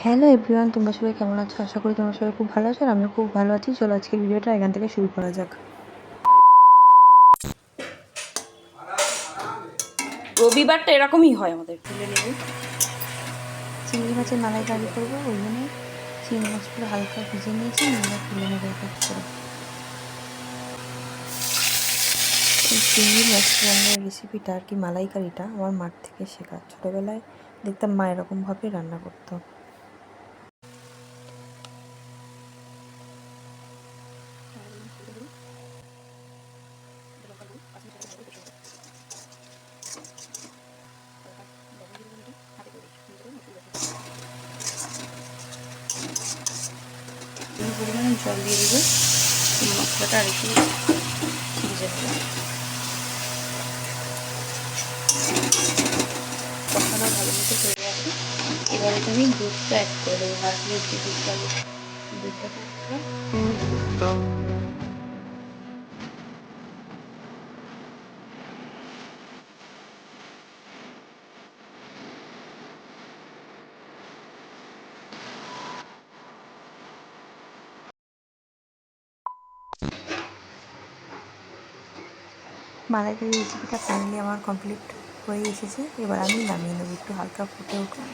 Hello everyone, তোমরা সবাই কেমন আছো? আশা করি তোমরা সবাই খুব ভালো আছো আর আমিও খুব ভালো আছি। চলো আজকের ভিডিওটা এখান থেকে শুরু করা যাক। রবিবারটা এরকমই হয় আমাদের। তুলে নেব, চিংড়ি মাছের মালাইকারি করবো, ওই জন্য চিংড়ি মাছগুলো হালকা ভিজে নিয়েছি, নিয়ে তুলে নেবো এক এক করে। এই চিংড়ি মাছ রান্নার রেসিপিটা আর কি মালাইকারিটা আমার মার থেকে শেখা। ছোটোবেলায় দেখতাম মা এরকমভাবে রান্না করতো। পরিমাণে জল দিয়ে দেবো, মশলাটা আর একটু ভিজে দেবো। কষানো ভালো মতো হয়ে গেছে, এবারে আমি দুধটা অ্যাড করে দেবো। হাফ লিটার দুধটা মালাইকারি রেসিপিটা ফাইনালি আমার কমপ্লিট হয়ে এসেছে। এবার আমি নামিয়ে নেবো, একটু হালকা ফুটে উঠুন।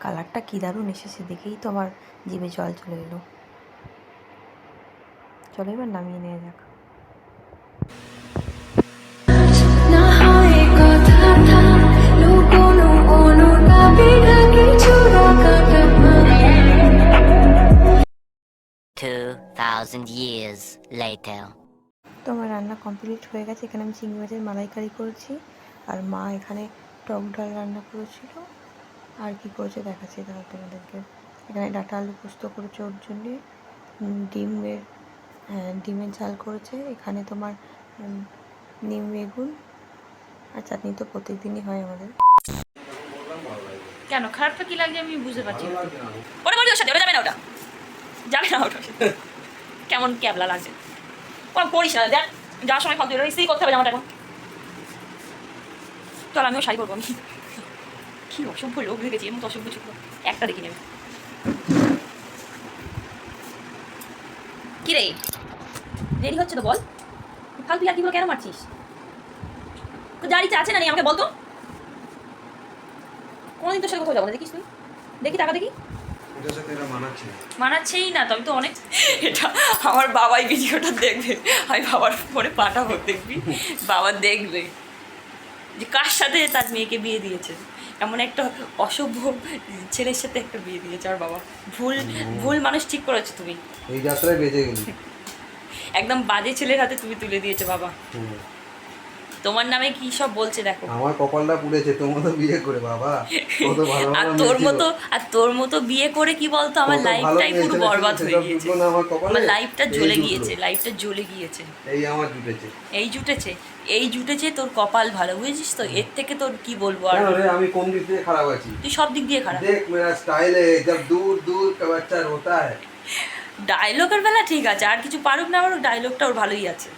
কালারটা কী দারুণ এসেছে, দেখেই তো আমার জিভে জল চলে এলো। চলো এবার নামিয়ে নেওয়া যাক। years later. তো আমার রান্না কমপ্লিট হয়ে গেছে। এখানে আমি চিংড়ি মাছের মালাইকারি করেছি, আর মা এখানে টক ডাল রান্না করেছিল। আর কি করেছে দেখাচ্ছি তাহলে তোমাদেরকে। এখানে ডাঁটা আলু পোস্ত করেছে ওর জন্যে, ডিমের ঝাল করেছে। এখানে তোমার নিম বেগুন আর চাটনি তো প্রত্যেক দিনই হয় আমাদের। কেন খারাপটা কি লাগছে আমি বুঝতে পারছি না। ওটা বলি ওর সাথে, ওটা যাবে না, ওটা যাবে না, ওটা কেমন ক্যাবলা লাগছে। ওরা করিস না, দেখ যাওয়ার সময় ফালতু ইস্ত্রি করতে হবে জামাটা এখন। চল আমিও শাড়ি করবো। আমি কি অসভ্য লোক দেখেছি, এমন অসভ্য ছিল একটা দেখি নেবে। কি রে দেরি হচ্ছে তো বল, ফালতু আর কিগুলো কেন মারছিস? তো যার ইচ্ছা আছে না, আমাকে বলতো। কোনোদিন তোর সাথে কোথাও যাবো না, দেখিস তুই, দেখি টাকা দেখি মানাচ্ছেই না। তবে তো অনেক, এটা আমার বাবাই ভিডিওটা দেখবে, আমি বাবার ফোনে পাঠাবো, দেখবি বাবা দেখবে যে কার সাথে তার মেয়েকে বিয়ে দিয়েছে। এমন একটা অসভ্য ছেলের সাথে একটা বিয়ে দিয়েছে আর বাবা। ভুল মানুষ ঠিক করেছো তুমি, এই যাত্রায় বেঁচে গেলি। একদম বাজে ছেলের হাতে তুমি তুলে দিয়েছে বাবা। তোমার নামে কি সব বলছে দেখো। আমার কপালটা পুড়েছে তোর মতো বিয়ে করে বাবা। কত ভালো আর তোর মতো বিয়ে করে কি বলতো, আমার লাইফটাই পুরো বরবাদ হয়ে গিয়েছে। আমার লাইফটা জ্বলে গিয়েছে। এই জুটেছে তোর কপাল ভালো, বুঝেছিস তো? এর থেকে তোর কি বলবো আর। আমি কোন দিক দিয়ে খারাপ আছি? তুই সব দিক দিয়ে খারাপ। দেখ মেরা স্টাইল है जब दूर दूर का बच्चा रोता है। ডায়লগের বেলা ঠিক আছে, আর কিছু পারুক না পারুক ডায়লগটা ওর ভালোই আছে।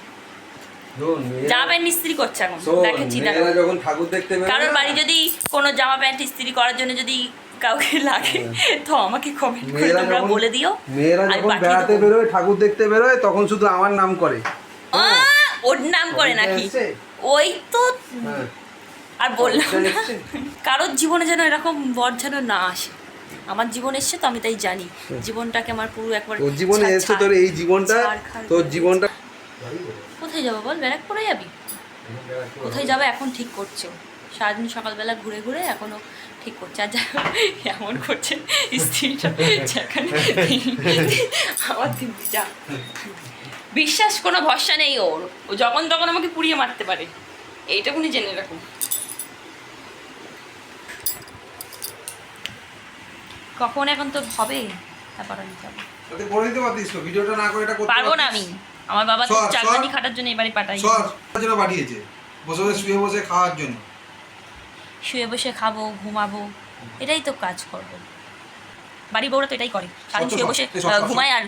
জামা প্যান্ট ইস্ত্রি করছে এখন, দেখেছি যখন ঠাকুর দেখতে বেরোয়, কারোর বাড়ি যদি কোনো জামা প্যান্ট ইস্ত্রি করার জন্য যদি কাউকে লাগে তো আমাকে কমেন্ট করে তোমরা বলে দিও। মেয়েরা যখন বেড়াতে বেরোয় ঠাকুর দেখতে বেরোয় তখন শুধু আমার নাম করে। ওর নাম করে নাকি? ওই তো আর বললাম না, কারোর জীবনে যেন এরকম বর যেন না আসে। আমার জীবন এসছে তো আমি তাই জানি জীবনটাকে আমার পুরো একবার। তোর জীবনে এসছে, তোর এই জীবনটা, তোর জীবনটা। কোথায় যাবো বল? ব্যারাকপুরে যাবি? কোথায় যাবে এখন ঠিক করছে, সারাদিন সকালবেলা ঘুরে ঘুরে এখনো ঠিক করছে। আর এমন করছে স্ত্রীটা যেখানে আমার দিব্যি যা বিশ্বাস, কোনো ভরসা নেই ওর। ও যখন তখন আমাকে পুড়িয়ে মারতে পারে, এইটুকুনি জেনে রাখুন। কখন এখন তো হবে, তারপর আমি যাবো। পারবো না আমি, আমার বাবা তো চাকরি খাটার জন্য এবারে পাঠাই। পাঠিয়েছে বসে বসে শুয়ে বসে খাওয়ার জন্য। শুয়ে বসে খাবো, ঘুমাবো, এটাই তো কাজ করবো। বাড়ির বউরা তো এটাই করে, সারাদিন শুয়ে বসে ঘুমায়। আর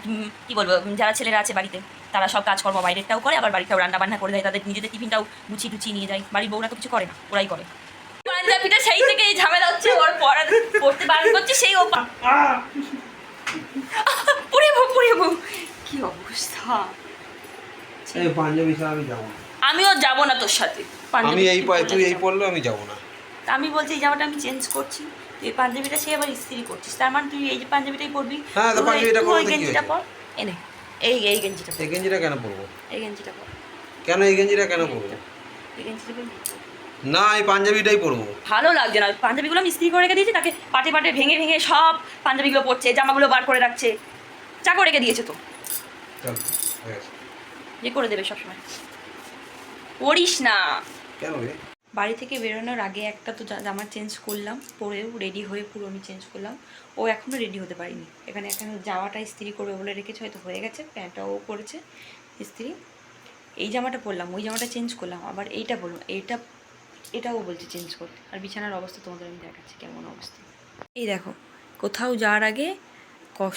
কি বলবো, যারা ছেলেরা আছে বাড়িতে তারা সব কাজকর্ম বাইরেরটাও করে, আবার বাড়িটাও রান্না বান্না করে দেয়, তাদের নিজেদের টিফিনটাও গুছিয়ে টুচিয়ে নিয়ে যায়। বাড়ির বউরা তো কিছু করে না, ওরাই করে। পাঞ্জাবিটা সেই থেকে এই ঝামেলা হচ্ছে, ওর পড়তে বারণ করছে, সেই ও পুড়ে বউ কি অবস্থা। এই পাঞ্জাবি ছাড়া আমি যাবো না। আমিও যাবো না তোর সাথে। আমি এই তুই এই পরলে আমি যাবো না। তা আমি বলছি এই জামাটা আমি চেঞ্জ করছি, তুই এই পাঞ্জাবিটা সে আবার ইস্ত্রি করছিস, তার মানে তুই এই যে পাঞ্জাবিটাই পরবি। হ্যাঁ, তো পাঞ্জাবিটা পরবো, ওই গেঞ্জিটা পর, এনে এই গেঞ্জিটা পর। এই গেঞ্জিটা কেন পরবো? এই গেঞ্জিটা পর। কেন এই গেঞ্জিটা কেন পরবো? এই গেঞ্জিটা পর। না, এই পাঞ্জাবিটাই পরবো। ভালো লাগছে না পাঞ্জাবিগুলো, আমি ইস্ত্রি করে রেখে দিয়েছি, তাকে পাটে পাটে ভেঙে সব পাঞ্জাবিগুলো পরছে, জামাগুলো বার করে রাখছে, চাকর রেখে দিয়েছে তো। চল, হয়ে গেছে। যে করে দেবে সবসময়, পড়িস না। কেন রে? বাড়ি থেকে বেরোনোর আগে একটা তো জামা চেঞ্জ করলাম, পরেও রেডি হয়ে পুরো আমি চেঞ্জ করলাম। ও এখনও রেডি হতে পারিনি, এখানে জামাটা ইস্ত্রি করবে বলে রেখেছে, হয়তো হয়ে গেছে, প্যান্টটাও করেছে ইস্ত্রি। এই জামাটা পরলাম, ওই জামাটা চেঞ্জ করলাম, আবার এইটা বললাম, এটাও বলছে চেঞ্জ করতে। আর বিছানার অবস্থা তোমাদের আমি দেখাচ্ছি কেমন অবস্থা। এই দেখো, কোথাও যাওয়ার আগে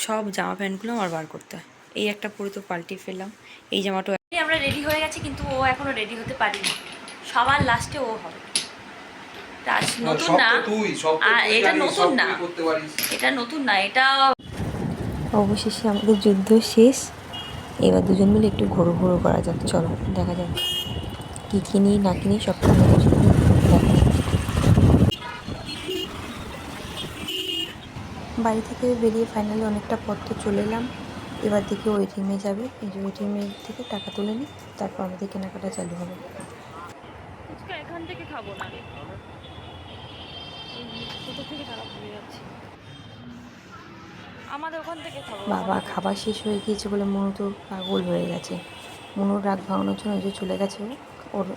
সব জামা প্যান্টগুলো আমার বার করতে হয়। এই একটা পরে তো পাল্টে ফেললাম, এই জামাটাও। আমরা রেডি হয়ে গেছি, কিন্তু ও এখনও রেডি হতে পারিনি, সবার লাস্টে ও হবে। নতুন না, এটা নতুন না, এটা নতুন না, এটা। অবশেষে আমাদের যুদ্ধ শেষ। এবার দুজন মিলে একটু ঘোরো করা যাক, চলো দেখা যাক কী কিনি না কিনি সবটা আমাদের দেখা যাক। বাড়ি থেকে বেরিয়ে ফাইনালি অনেকটা পথ তো চলে এলাম। এবার দেখি ওয়েটিংয়ে যাবে, এই যে ওয়েটিংয়ে থেকে টাকা তুলে নিই, তারপর আমাদের কেনাকাটা চালু হবে। এখান থেকে খাবো না, কোথা থেকে তারা ভুলে যাচ্ছে, আমাদের ওখান থেকে খাবো। বাবা খাবার শেষ হয়ে গিয়েছে বলে মনু তো পাগল হয়ে গেছে। মনুর রাগ ভাঙানোর জন্য ওই যে চলে গেছে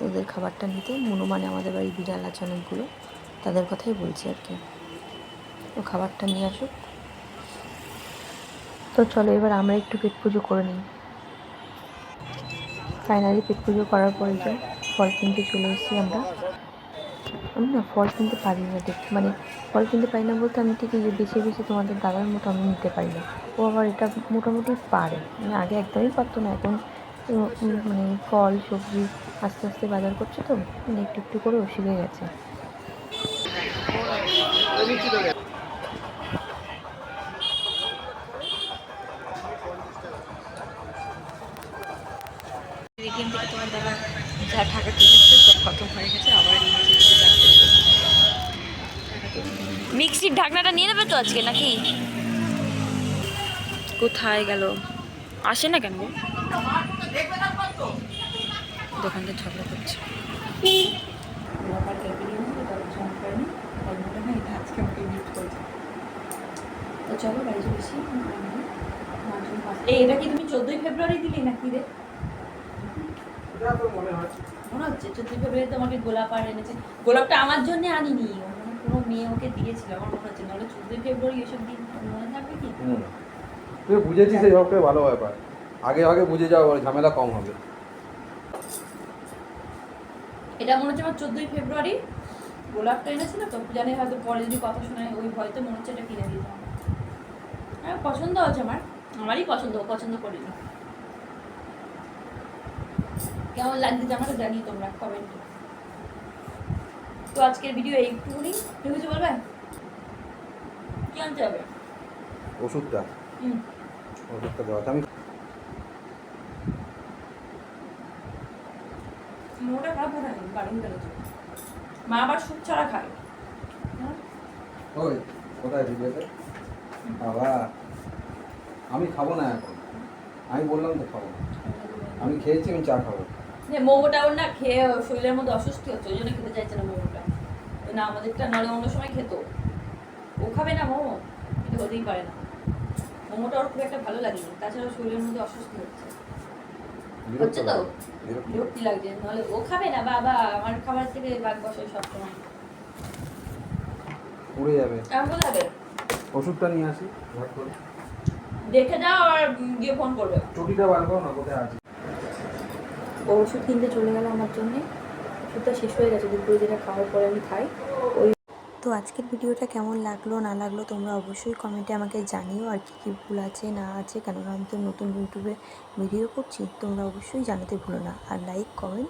ওদের খাবারটা নিতে। মনু মানে আমাদের বাড়ি বিড়াল আছে অনেকগুলো, তাদের কথাই বলছি আর কি। ও খাবারটা নিয়ে আসুক। তো চলো এবার আমরা একটু পেট পুজো করে নিই। ফাইনালি পেট পুজো করার পরে যে ফল কিনতে চলে এসেছি আমরা। আমি না ফল কিনতে পারি না, মানে ফল কিনতে পারি না বলতে আমি ঠিক যে বেছে তোমাদের দাদার মতো আমি নিতে পারি না। ও আবার এটা মোটামুটি পারে, মানে আগে একদমই পারতো না, এখন মানে ফল সবজি আস্তে আস্তে বাজার করছে তো, মানে একটু করে ও শিখে গেছে। এটিএম থেকে তোমার দাদা যা টাকা তুলেছে সব খতম হয়ে গেছে, আবার মিক্সির ঢাকনাটা নিয়ে নেবে তো আজকে নাকি? কোথায় গেল, আসে না কেন? দোকানদার ঝগড়া করছে। চলো বাড়ি বেশি। এটা কি তুমি 14ই ফেব্রুয়ারি দিলি নাকি রে? মনে হচ্ছে 14ই ফেব্রুয়ারি তোমাকে গোলাপ আর এনেছে। গোলাপটা আমার জন্য আনিনি, কোনো মেয়ে ওকে দিয়েছিল আমার মনে হচ্ছে, নাহলে 14ই ফেব্রুয়ারি এসব দিন মনে থাকবে কি? তুই বুঝেছিস, এই সবটাই ভালো ব্যাপার। আগে বুঝে যাওয়া ঝামেলা কম হবে। এটা মনে হচ্ছে আমার 14ই ফেব্রুয়ারি গোলাপটা এনেছিল তো, জানি হয়তো পরে যদি কথা শোনায় ওই ভয়তে মনে হচ্ছে এটা কিনে দিতাম। হ্যাঁ পছন্দ হচ্ছে আমারই পছন্দ করিনি। কেমন লাগছে জামাটা জানি তোমরা কমেন্টে। তো আজকের ভিডিও এইটুকুনি, তুমি কিছু বলবে? কি আনতে হবে? ওষুধটা দেওয়া আমি মোটা খারাপ হয় না, বাড়িতে গেছে মা আবার সুপ ছাড়া খায়। ওই কোথায় দিবে বাবা? আমি খাবো না এখন, আমি বললাম তো খাবো না। আমি খেয়েছি, আমি চা খাবো। মোমোটা ওর না খেয়ে শরীরের মধ্যে অসুস্থ হচ্ছে, ওই জন্য খেতে চাইছে না মোমোটা। না আমাদেরটা নাহলে অন্য সময় খেত, ও খাবে না মোমো, এটা হতেই পারে না। মোমোটা ওর খুব একটা ভালো লাগেনি, তাছাড়া শরীরের মধ্যে অসুস্থ হচ্ছে তো, বিরক্তি লাগছে। নাহলে ও খাবে না, বাবা আমার খাবার থেকে বাদ বসে সবসময় পুড়ে যাবে। কেমন লাগে? ওষুধটা নিয়ে আসি, দেখে যাও আর গিয়ে ফোন করবে। চটিটা বার করো না, কোথায় আছে? ও ওষুধ কিনতে চলে গেল আমার জন্যে। ওষুধটা শেষ হয়ে গেছে, দুপুরে যেটা খাওয়ার পরে আমি খাই ওই। তো আজকের ভিডিওটা কেমন লাগলো না লাগলো তোমরা অবশ্যই কমেন্টে আমাকে জানিও, আর কী ভুল আছে না আছে, কেননা আমি তো নতুন ইউটিউবে ভিডিও করছি, তোমরা অবশ্যই জানাতে ভুলো না। আর লাইক কমেন্ট